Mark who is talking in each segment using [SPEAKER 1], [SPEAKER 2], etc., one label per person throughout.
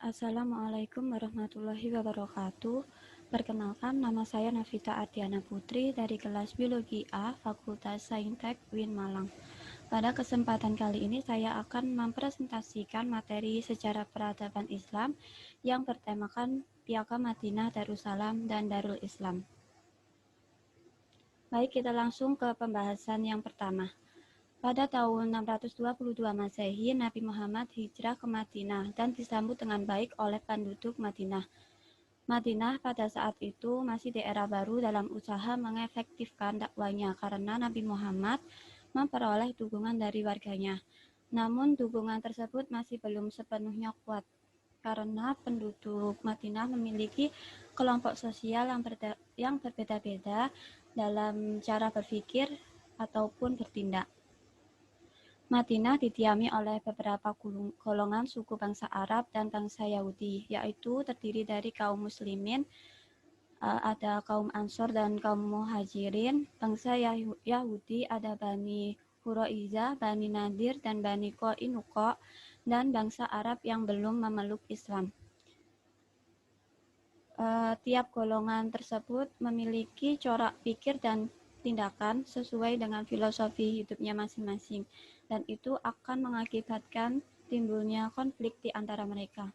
[SPEAKER 1] Assalamualaikum warahmatullahi wabarakatuh. Perkenalkan, nama saya Navita Ardiana Putri dari kelas Biologi A, Fakultas Saintek UIN Malang. Pada kesempatan kali ini saya akan mempresentasikan materi sejarah peradaban Islam yang bertemakan Piagam Madinah, Darussalam, dan Darul Islam. Baik, kita langsung ke pembahasan yang pertama. Pada tahun 622 Masehi, Nabi Muhammad hijrah ke Madinah dan disambut dengan baik oleh penduduk Madinah. Madinah pada saat itu masih daerah baru dalam usaha mengefektifkan dakwanya karena Nabi Muhammad memperoleh dukungan dari warganya. Namun dukungan tersebut masih belum sepenuhnya kuat karena penduduk Madinah memiliki kelompok sosial yang berbeda-beda dalam cara berpikir ataupun bertindak. Madinah didiami oleh beberapa golongan suku bangsa Arab dan bangsa Yahudi, yaitu terdiri dari kaum muslimin, ada kaum Ansor dan kaum Muhajirin. Bangsa Yahudi ada Bani Quraiza, Bani Nadir, dan Bani Qainuqa, dan bangsa Arab yang belum memeluk Islam. Tiap golongan tersebut memiliki corak pikir dan tindakan sesuai dengan filosofi hidupnya masing-masing, dan itu akan mengakibatkan timbulnya konflik di antara mereka.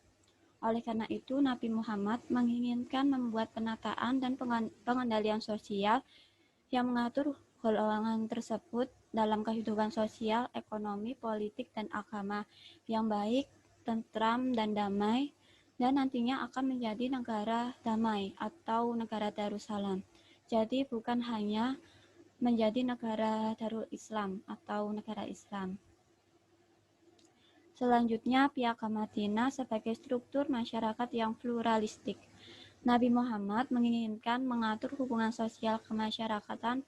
[SPEAKER 1] Oleh karena itu, Nabi Muhammad menginginkan membuat penataan dan pengendalian sosial yang mengatur golongan tersebut dalam kehidupan sosial, ekonomi, politik, dan agama yang baik, tentram, dan damai, dan nantinya akan menjadi negara damai atau negara Darussalam. Jadi bukan hanya menjadi negara Darul Islam atau negara Islam. Selanjutnya, Piagam Madinah sebagai struktur masyarakat yang pluralistik. Nabi Muhammad menginginkan mengatur hubungan sosial kemasyarakatan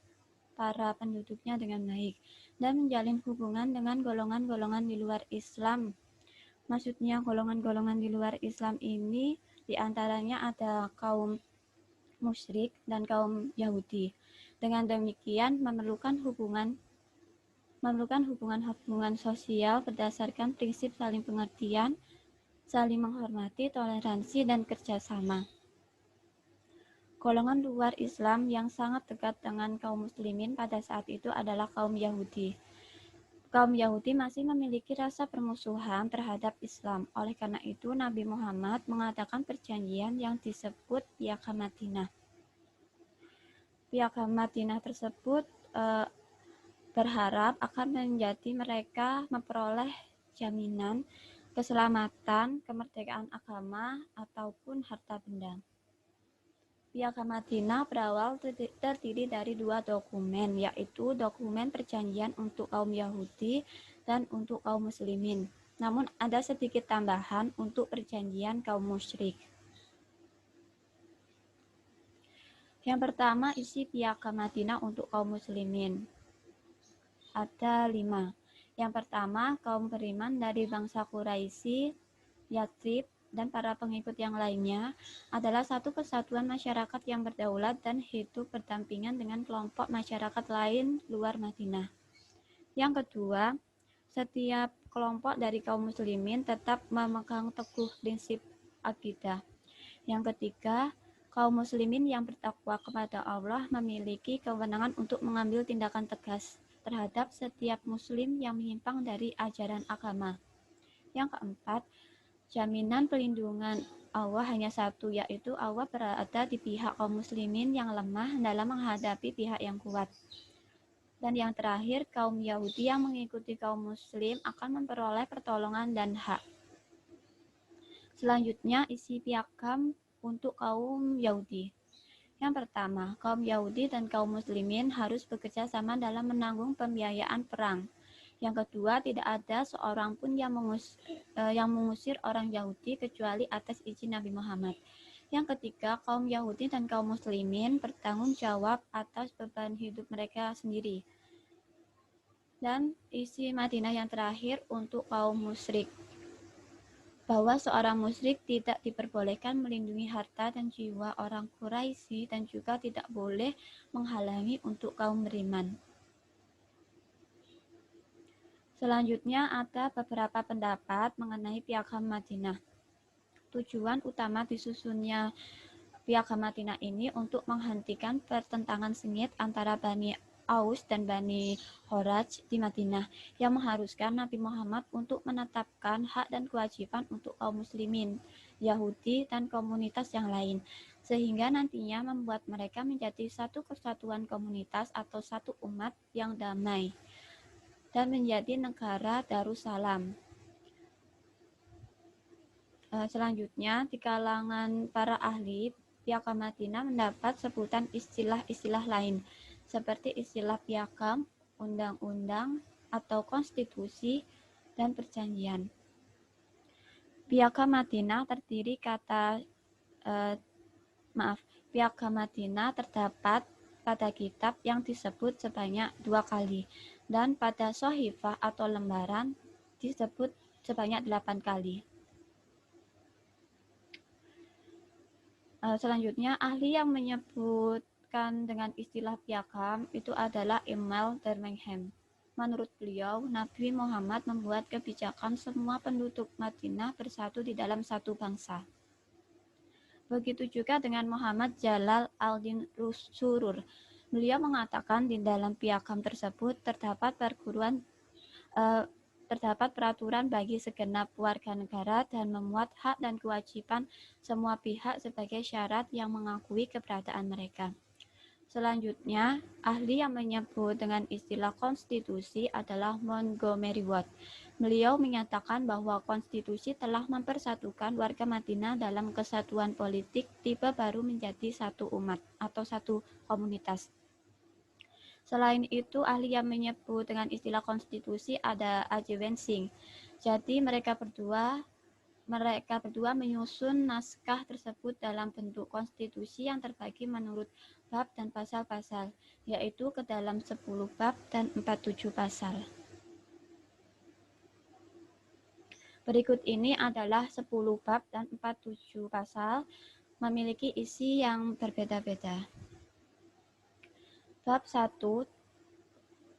[SPEAKER 1] para penduduknya dengan baik dan menjalin hubungan dengan golongan-golongan di luar Islam. Maksudnya golongan-golongan di luar Islam ini diantaranya ada kaum musyrik dan kaum Yahudi. Dengan demikian memerlukan hubungan sosial berdasarkan prinsip saling pengertian, saling menghormati, toleransi, dan kerjasama. Golongan luar Islam yang sangat dekat dengan kaum muslimin pada saat itu adalah kaum Yahudi. Kaum Yahudi masih memiliki rasa permusuhan terhadap Islam. Oleh karena itu, Nabi Muhammad mengadakan perjanjian yang disebut Piagam Madinah. Piagam Madinah tersebut berharap akan menjadi mereka memperoleh jaminan keselamatan, kemerdekaan agama, ataupun harta benda. Piagam Madinah berawal terdiri dari dua dokumen, yaitu dokumen perjanjian untuk kaum Yahudi dan untuk kaum muslimin. Namun ada sedikit tambahan untuk perjanjian kaum musyrik. Yang pertama, isi Piagam Madinah untuk kaum muslimin. Ada 5. Yang pertama, kaum beriman dari bangsa Quraisy, Yathrib, dan para pengikut yang lainnya adalah satu kesatuan masyarakat yang berdaulat dan hidup berdampingan dengan kelompok masyarakat lain luar Madinah. Yang kedua, setiap kelompok dari kaum muslimin tetap memegang teguh prinsip akidah. Yang ketiga, kaum muslimin yang bertakwa kepada Allah memiliki kewenangan untuk mengambil tindakan tegas terhadap setiap muslim yang menyimpang dari ajaran agama. Yang keempat, jaminan pelindungan Allah hanya satu, yaitu Allah berada di pihak kaum muslimin yang lemah dalam menghadapi pihak yang kuat. Dan yang terakhir, kaum Yahudi yang mengikuti kaum muslim akan memperoleh pertolongan dan hak. Selanjutnya, isi piagam untuk kaum Yahudi. Yang pertama, kaum Yahudi dan kaum muslimin harus bekerja sama dalam menanggung pembiayaan perang. Yang kedua, tidak ada seorang pun yang mengusir orang Yahudi kecuali atas izin Nabi Muhammad. Yang ketiga, kaum Yahudi dan kaum muslimin bertanggung jawab atas beban hidup mereka sendiri. Dan isi Madinah yang terakhir untuk kaum musyrik, bahwa seorang musyrik tidak diperbolehkan melindungi harta dan jiwa orang Quraisy dan juga tidak boleh menghalangi untuk kaum beriman. Selanjutnya ada beberapa pendapat mengenai Piagam Madinah. Tujuan utama disusunnya Piagam Madinah ini untuk menghentikan pertentangan sengit antara Bani Aus dan Bani Khoraj di Madinah yang mengharuskan Nabi Muhammad untuk menetapkan hak dan kewajiban untuk kaum muslimin, Yahudi, dan komunitas yang lain, sehingga nantinya membuat mereka menjadi satu kesatuan komunitas atau satu umat yang damai dan menjadi negara Darussalam. Selanjutnya, di kalangan para ahli, Piagam Madinah mendapat sebutan istilah-istilah lain, seperti istilah piagam, undang-undang, atau konstitusi, dan perjanjian. Piagam Madinah terdiri Piagam Madinah terdapat pada kitab yang disebut sebanyak 2 kali, dan pada sohifah atau lembaran disebut sebanyak 8 kali. Selanjutnya, ahli yang menyebutkan dengan istilah piagam itu adalah Emil Durkheim. Menurut beliau, Nabi Muhammad membuat kebijakan semua penduduk Madinah bersatu di dalam satu bangsa. Begitu juga dengan Muhammad Jalal al-Din Surur. Beliau mengatakan di dalam piagam tersebut terdapat peraturan bagi segenap warga negara dan memuat hak dan kewajiban semua pihak sebagai syarat yang mengakui keberadaan mereka. Selanjutnya, ahli yang menyebut dengan istilah konstitusi adalah Montgomery Watt. Beliau menyatakan bahwa konstitusi telah mempersatukan warga Madinah dalam kesatuan politik tiba baru menjadi satu umat atau satu komunitas. Selain itu, ahli yang menyebut dengan istilah konstitusi ada Ajwen Singh. Jadi mereka berdua menyusun naskah tersebut dalam bentuk konstitusi yang terbagi menurut bab dan pasal-pasal, yaitu ke dalam 10 bab dan 47 pasal. Berikut ini adalah 10 bab dan 47 pasal, memiliki isi yang berbeda-beda. Bab 1,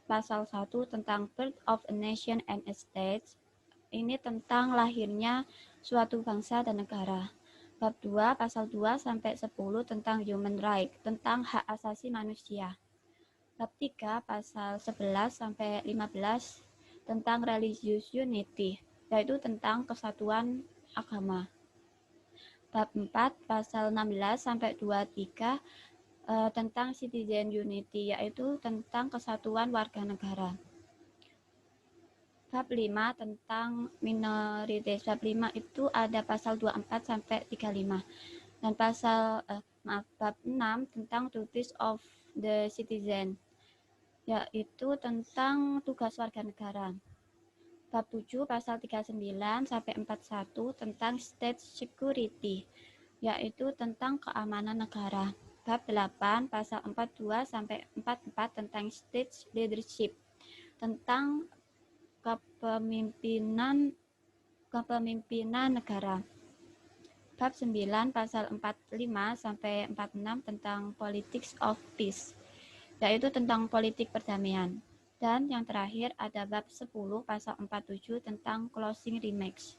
[SPEAKER 1] pasal 1 tentang Birth of a Nation and a State, ini tentang lahirnya suatu bangsa dan negara. Bab 2, pasal 2 sampai 10 tentang human right, tentang hak asasi manusia. Bab 3, pasal 11 sampai 15 tentang religious unity, yaitu tentang kesatuan agama. Bab 4, pasal 16 sampai 23 tentang citizen unity, yaitu tentang kesatuan warga negara. Bab 5 tentang minoritas. Bab 5 itu ada pasal 24 sampai 35. Dan bab 6 tentang duties of the citizen, yaitu tentang tugas warga negara. Bab 7 pasal 39 sampai 41 tentang state security, yaitu tentang keamanan negara. Bab 8 pasal 42 sampai 44 tentang state leadership, tentang kepemimpinan negara. Bab 9 pasal 45 sampai 46 tentang politics of peace, yaitu tentang politik perdamaian. Dan yang terakhir ada bab 10 pasal 47 tentang closing remarks.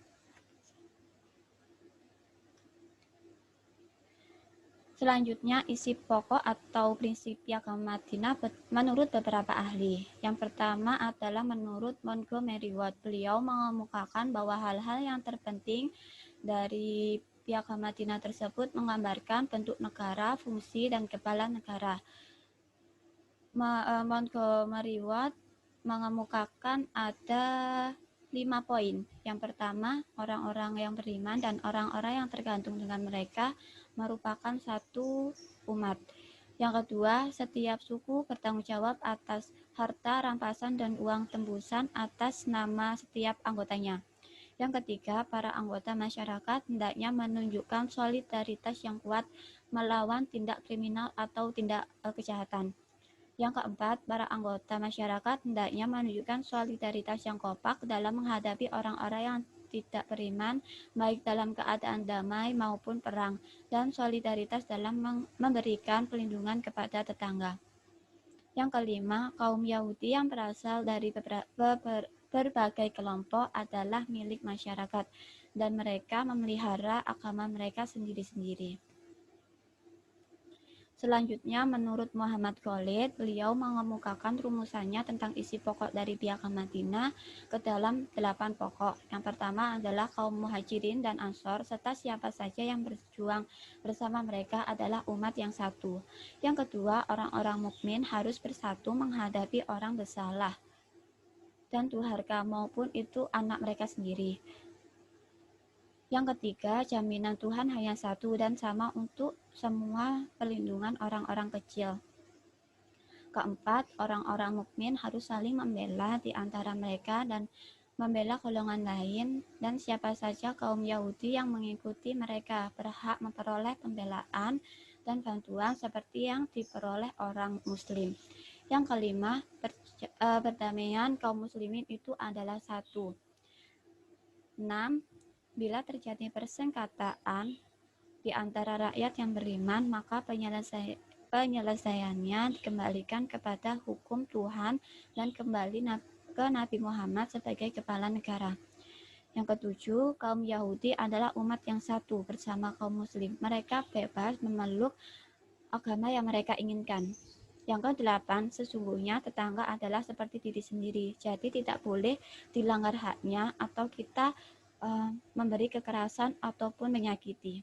[SPEAKER 1] Selanjutnya, isi pokok atau prinsip Piagam Madinah menurut beberapa ahli. Yang pertama adalah menurut Montgomery Watt. Beliau mengemukakan bahwa hal-hal yang terpenting dari Piagam Madinah tersebut menggambarkan bentuk negara, fungsi, dan kepala negara. Montgomery Watt mengemukakan ada 5 poin. Yang pertama, orang-orang yang beriman dan orang-orang yang tergantung dengan mereka merupakan satu umat. Yang kedua, setiap suku bertanggung jawab atas harta rampasan dan uang tembusan atas nama setiap anggotanya. Yang ketiga, para anggota masyarakat hendaknya menunjukkan solidaritas yang kuat melawan tindak kriminal atau tindak kejahatan. Yang keempat, para anggota masyarakat hendaknya menunjukkan solidaritas yang kompak dalam menghadapi orang-orang yang tidak beriman, baik dalam keadaan damai maupun perang, dan solidaritas dalam memberikan perlindungan kepada tetangga. Yang kelima, kaum Yahudi yang berasal dari berbagai kelompok adalah milik masyarakat dan mereka memelihara agama mereka sendiri-sendiri. Selanjutnya, menurut Muhammad Khalid, beliau mengemukakan rumusannya tentang isi pokok dari Piagam Madinah ke dalam 8 pokok. Yang pertama adalah kaum muhajirin dan ansor, serta siapa saja yang berjuang bersama mereka adalah umat yang satu. Yang kedua, orang-orang mukmin harus bersatu menghadapi orang bersalah dan durhaka maupun itu anak mereka sendiri. Yang ketiga, jaminan Tuhan hanya satu dan sama untuk semua pelindungan orang-orang kecil. Keempat, orang-orang mukmin harus saling membela di antara mereka dan membela golongan lain, dan siapa saja kaum Yahudi yang mengikuti mereka berhak memperoleh pembelaan dan bantuan seperti yang diperoleh orang Muslim. Yang kelima, perdamaian kaum muslimin itu adalah satu. 6. Bila terjadi persengketaan di antara rakyat yang beriman, maka penyelesaiannya dikembalikan kepada hukum Tuhan dan kembali ke Nabi Muhammad sebagai kepala negara. Yang ketujuh, kaum Yahudi adalah umat yang satu bersama kaum Muslim. Mereka bebas memeluk agama yang mereka inginkan. Yang kedelapan, sesungguhnya tetangga adalah seperti diri sendiri, jadi tidak boleh dilanggar haknya atau kita memberi kekerasan ataupun menyakiti.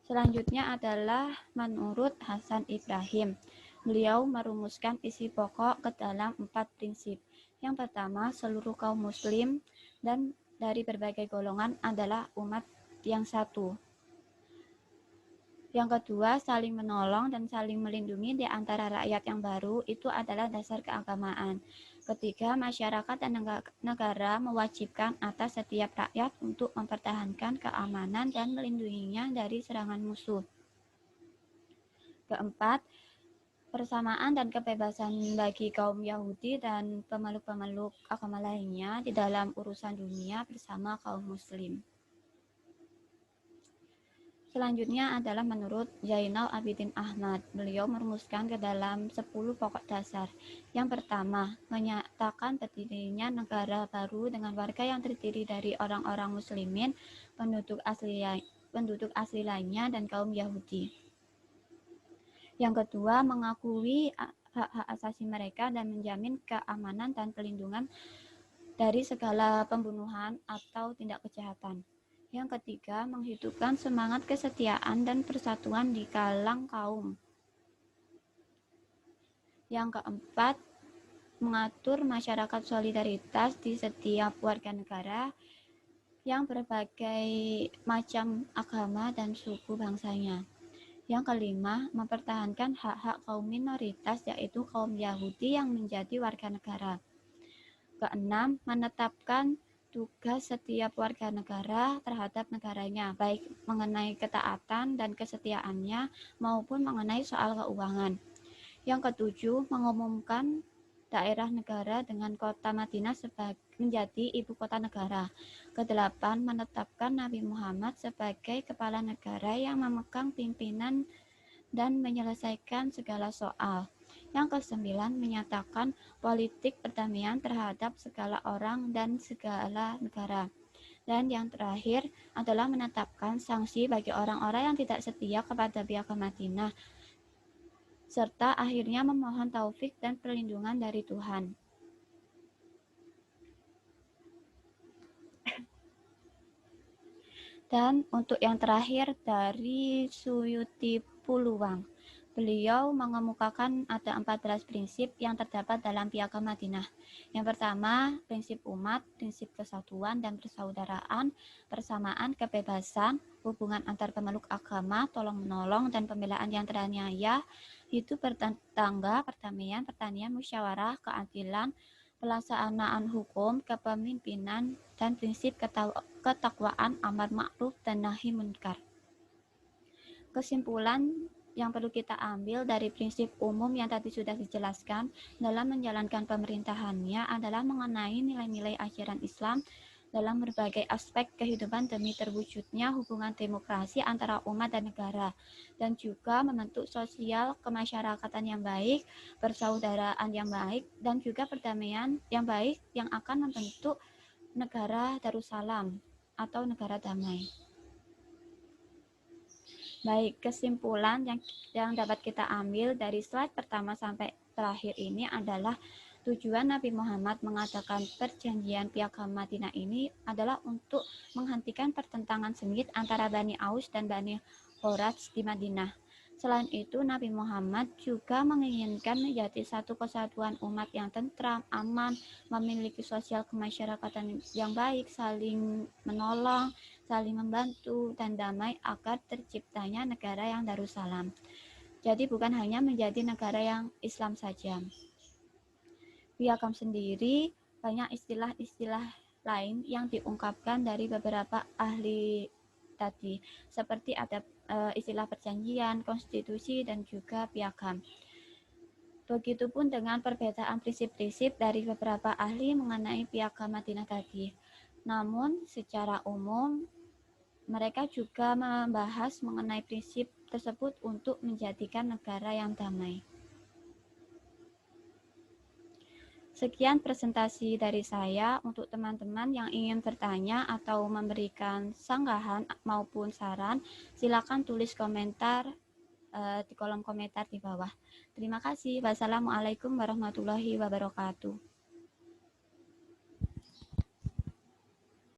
[SPEAKER 1] Selanjutnya adalah menurut Hasan Ibrahim. Beliau merumuskan isi pokok ke dalam 4 prinsip. Yang pertama, seluruh kaum muslim dan dari berbagai golongan adalah umat yang satu. Yang kedua, saling menolong dan saling melindungi di antara rakyat yang baru itu adalah dasar keagamaan. Ketiga, masyarakat dan negara mewajibkan atas setiap rakyat untuk mempertahankan keamanan dan melindunginya dari serangan musuh. Keempat, persamaan dan kebebasan bagi kaum Yahudi dan pemeluk-pemeluk agama lainnya di dalam urusan dunia bersama kaum Muslim. Selanjutnya adalah menurut Zainal Abidin Ahmad. Beliau merumuskan ke dalam 10 pokok dasar. Yang pertama, menyatakan berdirinya negara baru dengan warga yang terdiri dari orang-orang muslimin, penduduk asli lainnya, dan kaum Yahudi. Yang kedua, mengakui hak-hak asasi mereka dan menjamin keamanan dan perlindungan dari segala pembunuhan atau tindak kejahatan. Yang ketiga, menghidupkan semangat kesetiaan dan persatuan di kalang kaum. Yang keempat, mengatur masyarakat solidaritas di setiap warga negara yang berbagai macam agama dan suku bangsanya. Yang kelima, mempertahankan hak-hak kaum minoritas yaitu kaum Yahudi yang menjadi warga negara. Keenam, menetapkan tugas setiap warga negara terhadap negaranya, baik mengenai ketaatan dan kesetiaannya maupun mengenai soal keuangan. Yang ketujuh, mengumumkan daerah negara dengan kota Madinah menjadi ibu kota negara. Kedelapan, menetapkan Nabi Muhammad sebagai kepala negara yang memegang pimpinan dan menyelesaikan segala soal. Yang kesembilan, menyatakan politik perdamaian terhadap segala orang dan segala negara. Dan yang terakhir adalah menetapkan sanksi bagi orang-orang yang tidak setia kepada Piagam Madinah, serta akhirnya memohon taufik dan perlindungan dari Tuhan. Dan untuk yang terakhir dari Suyuti Puluwang, beliau mengemukakan ada 14 prinsip yang terdapat dalam Piagam Madinah. Yang pertama, prinsip umat, prinsip kesatuan dan persaudaraan, persamaan, kebebasan, hubungan antar pemeluk agama, tolong-menolong, dan pembelaan yang teraniaya, hidup bertetangga, perdamaian, pertanian, musyawarah, keadilan, pelaksanaan hukum, kepemimpinan, dan prinsip ketakwaan amar ma'ruf dan nahi munkar. Kesimpulan yang perlu kita ambil dari prinsip umum yang tadi sudah dijelaskan dalam menjalankan pemerintahannya adalah mengenai nilai-nilai ajaran Islam dalam berbagai aspek kehidupan demi terwujudnya hubungan demokrasi antara umat dan negara, dan juga membentuk sosial kemasyarakatan yang baik, persaudaraan yang baik, dan juga perdamaian yang baik yang akan membentuk negara Darussalam atau negara damai. Baik, kesimpulan yang dapat kita ambil dari slide pertama sampai terakhir ini adalah tujuan Nabi Muhammad mengadakan perjanjian Piagam Madinah ini adalah untuk menghentikan pertentangan sengit antara Bani Aus dan Bani Kharaj di Madinah. Selain itu, Nabi Muhammad juga menginginkan menjadi satu kesatuan umat yang tentram, aman, memiliki sosial kemasyarakatan yang baik, saling menolong, saling membantu, dan damai agar terciptanya negara yang Darussalam. Jadi bukan hanya menjadi negara yang Islam saja. Piagam sendiri banyak istilah-istilah lain yang diungkapkan dari beberapa ahli tadi, seperti ada istilah perjanjian, konstitusi, dan juga piagam. Begitupun dengan perbedaan prinsip-prinsip dari beberapa ahli mengenai Piagam Madinah tadi. Namun, secara umum, mereka juga membahas mengenai prinsip tersebut untuk menjadikan negara yang damai. Sekian presentasi dari saya. Untuk teman-teman yang ingin bertanya atau memberikan sanggahan maupun saran, silakan tulis komentar di kolom komentar di bawah. Terima kasih. Wassalamualaikum warahmatullahi wabarakatuh.